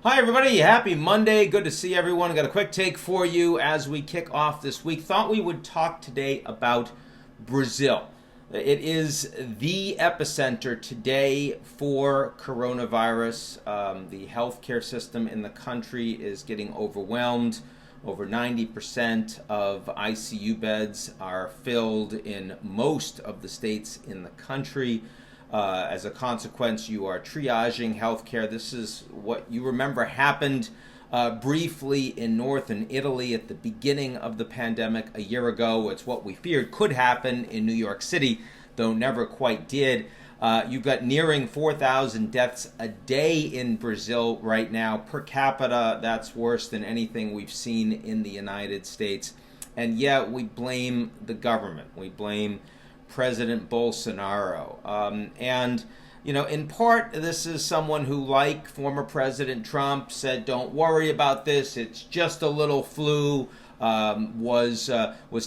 Hi everybody, happy Monday. Good to see everyone. Got a quick take for you as we kick off this week. Thought we would talk today about Brazil. It is the epicenter today for coronavirus. The healthcare system in the country is getting overwhelmed. Over 90% of ICU beds are filled in most of the states in the country. As a consequence, you are triaging healthcare. This is what you remember happened briefly in northern Italy at the beginning of the pandemic a year ago. It's what we feared could happen in New York City, though never quite did. You've got nearing 4,000 deaths a day in Brazil right now. Per capita, that's worse than anything we've seen in the United States. And yet we blame the government. We blame President Bolsonaro. And, you know, in part, this is someone who, like former President Trump, said, don't worry about this, it's just a little flu, was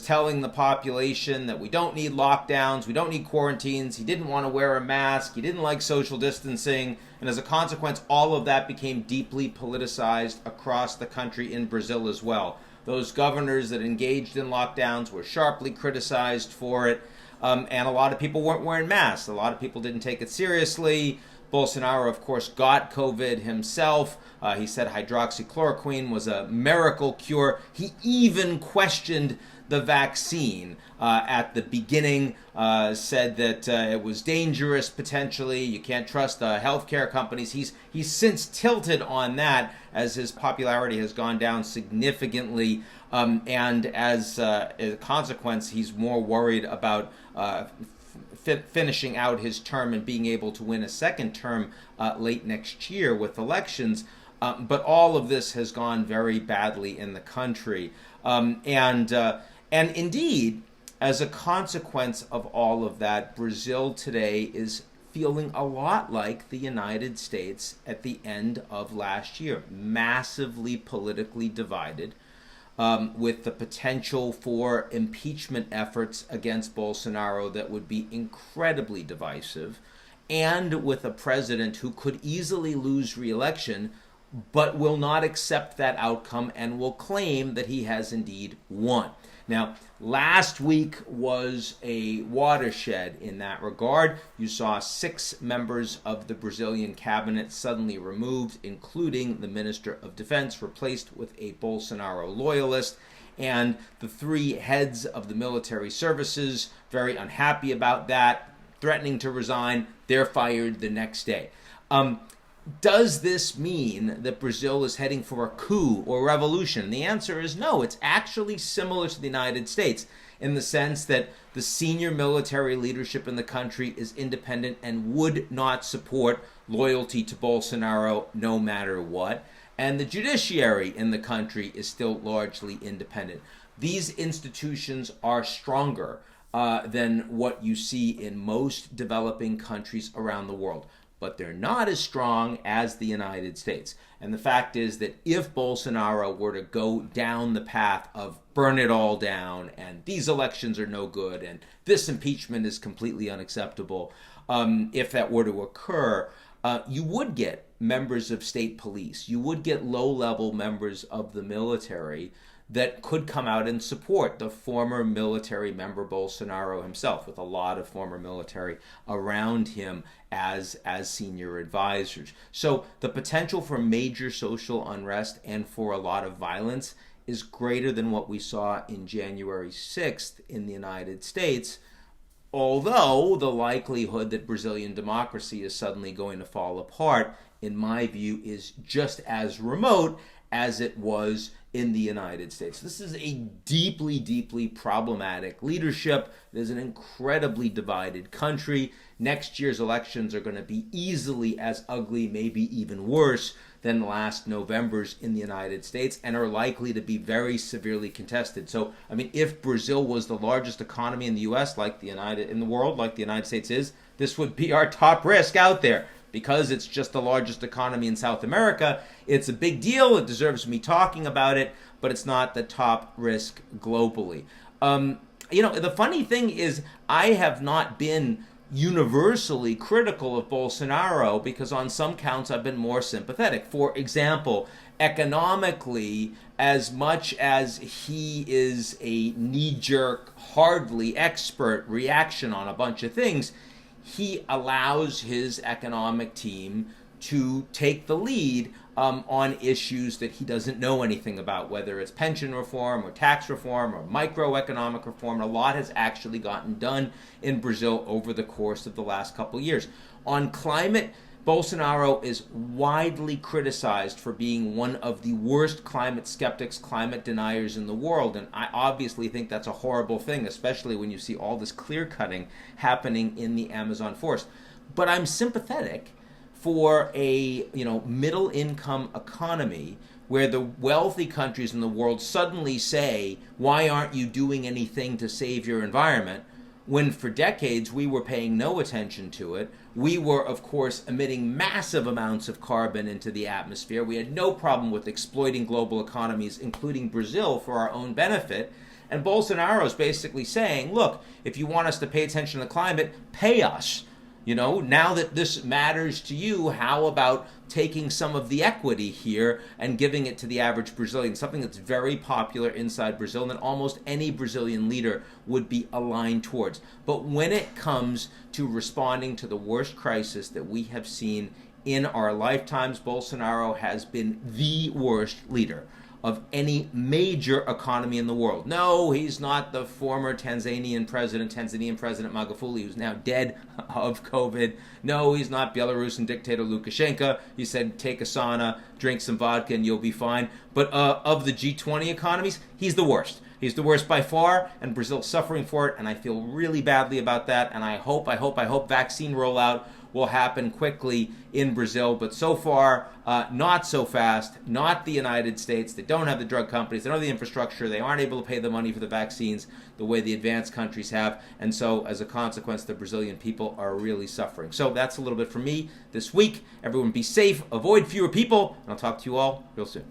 telling the population that we don't need lockdowns, we don't need quarantines. He didn't want to wear a mask, he didn't like social distancing, and as a consequence, all of that became deeply politicized across the country in Brazil as well. Those governors that engaged in lockdowns were sharply criticized for it. And a lot of people weren't wearing masks. A lot of people didn't take it seriously. Bolsonaro, of course, got COVID himself. He said hydroxychloroquine was a miracle cure. He even questioned the vaccine at the beginning, said that it was dangerous potentially. You can't trust the healthcare companies. He's since tilted on that as his popularity has gone down significantly. And as a consequence, he's more worried about finishing out his term and being able to win a second term late next year with elections. But all of this has gone very badly in the country. And indeed, as a consequence of all of that, Brazil today is feeling a lot like the United States at the end of last year, massively politically divided, with the potential for impeachment efforts against Bolsonaro that would be incredibly divisive, and with a president who could easily lose re-election, but will not accept that outcome and will claim that he has indeed won. Now, last week was a watershed in that regard. You saw 6 members of the Brazilian cabinet suddenly removed, including the Minister of Defense, replaced with a Bolsonaro loyalist, and the 3 heads of the military services, very unhappy about that, threatening to resign. They're fired the next day. Does this mean that Brazil is heading for a coup or revolution? The answer is no. It's actually similar to the United States in the sense that the senior military leadership in the country is independent and would not support loyalty to Bolsonaro no matter what. And the judiciary in the country is still largely independent. These institutions are stronger than what you see in most developing countries around the world. But they're not as strong as the United States. And the fact is that if Bolsonaro were to go down the path of burn it all down, and these elections are no good, and this impeachment is completely unacceptable, if that were to occur, you would get members of state police, you would get low-level members of the military that could come out and support the former military member Bolsonaro himself, with a lot of former military around him as senior advisors. So the potential for major social unrest and for a lot of violence is greater than what we saw in January 6th in the United States, although the likelihood that Brazilian democracy is suddenly going to fall apart, in my view, is just as remote as it was in the United States. This is a deeply, deeply problematic leadership. It is an incredibly divided country. Next year's elections are going to be easily as ugly, maybe even worse, than last November's in the United States, and are likely to be very severely contested. So, I mean, if Brazil was the largest economy in the U.S., in the world, like the United States is, this would be our top risk out there. Because it's just the largest economy in South America, it's a big deal. It deserves me talking about it, but it's not the top risk globally. The funny thing is, I have not been universally critical of Bolsonaro because on some counts I've been more sympathetic. For example, economically, as much as he is a knee-jerk, hardly expert reaction on a bunch of things, he allows his economic team to take the lead on issues that he doesn't know anything about, whether it's pension reform or tax reform or microeconomic reform. A lot has actually gotten done in Brazil over the course of the last couple of years. On climate, Bolsonaro is widely criticized for being one of the worst climate skeptics, climate deniers in the world, and I obviously think that's a horrible thing, especially when you see all this clear-cutting happening in the Amazon forest. But I'm sympathetic for a middle-income economy where the wealthy countries in the world suddenly say, why aren't you doing anything to save your environment? When for decades we were paying no attention to it. We were, of course, emitting massive amounts of carbon into the atmosphere. We had no problem with exploiting global economies, including Brazil, for our own benefit. And Bolsonaro is basically saying, look, if you want us to pay attention to the climate, pay us. Now that this matters to you, how about taking some of the equity here and giving it to the average Brazilian, something that's very popular inside Brazil and that almost any Brazilian leader would be aligned towards. But when it comes to responding to the worst crisis that we have seen in our lifetimes, Bolsonaro has been the worst leader of any major economy in the world. No, he's not the former Tanzanian President Magufuli, who's now dead of COVID. No, he's not Belarusian dictator Lukashenko. He said, take a sauna, drink some vodka, and you'll be fine. But of the G20 economies, he's the worst. He's the worst by far, and Brazil's suffering for it, and I feel really badly about that, and I hope vaccine rollout will happen quickly in Brazil, but so far, not so fast, not the United States. They don't have the drug companies, they don't have the infrastructure, they aren't able to pay the money for the vaccines the way the advanced countries have, and so as a consequence, the Brazilian people are really suffering. So that's a little bit from me this week. Everyone be safe, avoid fewer people, and I'll talk to you all real soon.